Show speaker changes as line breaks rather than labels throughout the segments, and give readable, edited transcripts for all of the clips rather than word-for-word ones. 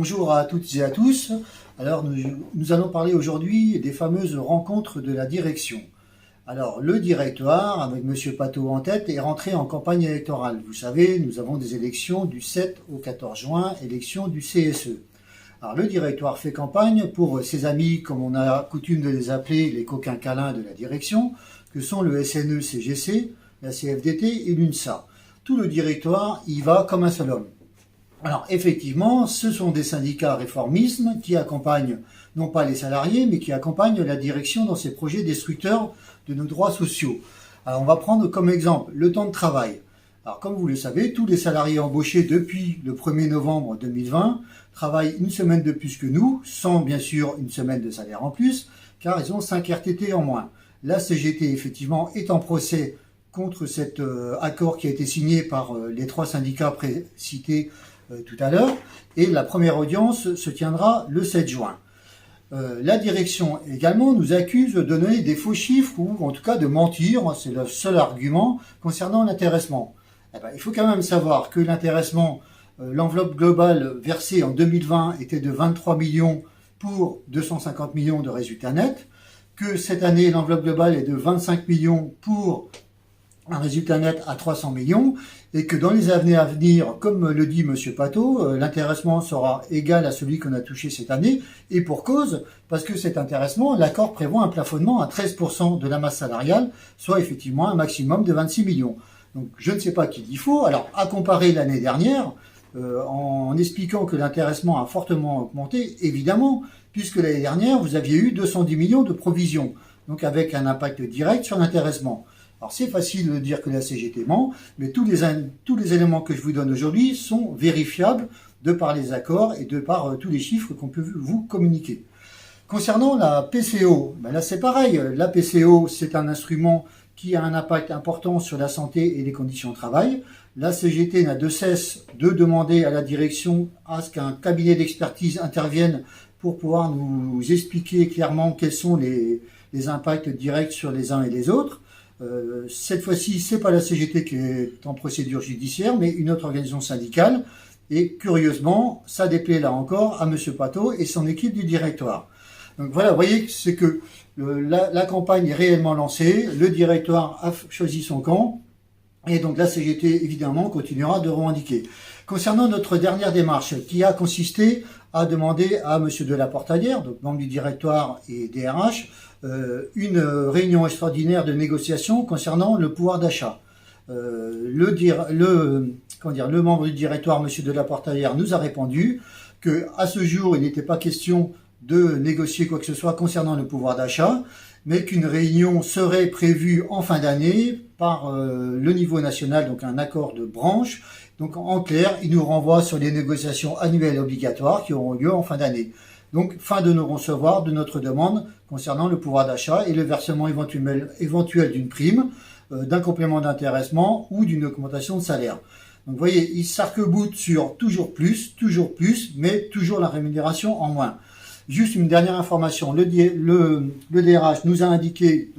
Bonjour à toutes et à tous. Alors nous allons parler aujourd'hui des fameuses rencontres de la direction. Alors le directoire, avec Monsieur Pato en tête, est rentré en campagne électorale. Vous savez, nous avons des élections du 7 au 14 juin, élections du CSE. Alors le directoire fait campagne pour ses amis, comme on a coutume de les appeler, les coquins câlins de la direction, que sont le SNE-CGC, la CFDT et l'UNSA. Tout le directoire y va comme un seul homme. Alors effectivement, ce sont des syndicats réformistes qui accompagnent non pas les salariés, mais qui accompagnent la direction dans ses projets destructeurs de nos droits sociaux. Alors on va prendre comme exemple le temps de travail. Alors comme vous le savez, tous les salariés embauchés depuis le 1er novembre 2020 travaillent une semaine de plus que nous, sans bien sûr une semaine de salaire en plus, car ils ont 5 RTT en moins. La CGT effectivement est en procès contre cet accord qui a été signé par les 3 syndicats précités tout à l'heure, et la première audience se tiendra le 7 juin. La direction également nous accuse de donner des faux chiffres, ou en tout cas de mentir, c'est le seul argument concernant l'intéressement. Il faut quand même savoir que l'intéressement, l'enveloppe globale versée en 2020 était de 23 millions pour 250 millions de résultats nets, que cette année l'enveloppe globale est de 25 millions pour un résultat net à 300 millions, et que dans les années à venir, comme le dit M. Pato, l'intéressement sera égal à celui qu'on a touché cette année, et pour cause, parce que cet intéressement, l'accord prévoit un plafonnement à 13% de la masse salariale, soit effectivement un maximum de 26 millions. Donc je ne sais pas qui dit faux. Alors à comparer l'année dernière, en expliquant que l'intéressement a fortement augmenté, évidemment, puisque l'année dernière, vous aviez eu 210 millions de provisions, donc avec un impact direct sur l'intéressement. Alors c'est facile de dire que la CGT ment, mais tous les éléments que je vous donne aujourd'hui sont vérifiables de par les accords et de par tous les chiffres qu'on peut vous communiquer. Concernant la PCO, là c'est pareil. La PCO, c'est un instrument qui a un impact important sur la santé et les conditions de travail. La CGT n'a de cesse de demander à la direction à ce qu'un cabinet d'expertise intervienne pour pouvoir nous expliquer clairement quels sont les impacts directs sur les uns et les autres. Cette fois-ci, c'est pas la CGT qui est en procédure judiciaire, mais une autre organisation syndicale. Et curieusement, ça déplaît là encore à M. Pato et son équipe du directoire. Donc voilà, vous voyez, c'est que la campagne est réellement lancée, le directoire a choisi son camp, et donc la CGT, évidemment, continuera de revendiquer. Concernant notre dernière démarche, qui a consisté à demander à M. Delaportalière, donc membre du directoire et DRH, une réunion extraordinaire de négociation concernant le pouvoir d'achat. Le membre du directoire, M. Delaportalière, nous a répondu qu'à ce jour, il n'était pas question de négocier quoi que ce soit concernant le pouvoir d'achat, mais qu'une réunion serait prévue en fin d'année par le niveau national, donc un accord de branche. Donc en clair, il nous renvoie sur les négociations annuelles obligatoires qui auront lieu en fin d'année. Donc fin de non-recevoir de notre demande concernant le pouvoir d'achat et le versement éventuel d'une prime, d'un complément d'intéressement ou d'une augmentation de salaire. Donc vous voyez, il s'arc-boute sur toujours plus, mais toujours la rémunération en moins. Juste une dernière information, le DRH nous a indiqué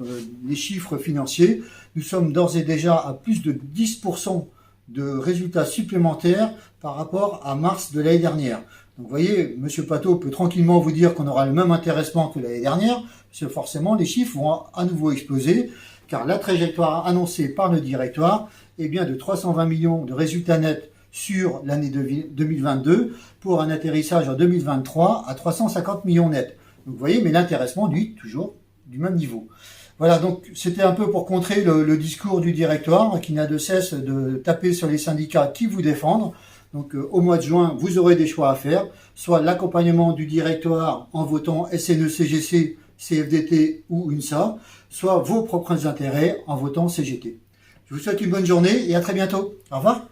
les chiffres financiers. Nous sommes d'ores et déjà à plus de 10% de résultats supplémentaires par rapport à mars de l'année dernière. Donc vous voyez, M. Pato peut tranquillement vous dire qu'on aura le même intéressement que l'année dernière, parce que forcément les chiffres vont à nouveau exploser, car la trajectoire annoncée par le directoire est bien de 320 millions de résultats nets sur l'année 2022 pour un atterrissage en 2023 à 350 millions nets. Donc vous voyez, mais l'intéressement, lui, toujours du même niveau. Voilà, donc c'était un peu pour contrer le discours du directoire qui n'a de cesse de taper sur les syndicats qui vous défendent. Donc au mois de juin, vous aurez des choix à faire, soit l'accompagnement du directoire en votant SNE-CGC, CFDT ou UNSA, soit vos propres intérêts en votant CGT. Je vous souhaite une bonne journée et à très bientôt. Au revoir.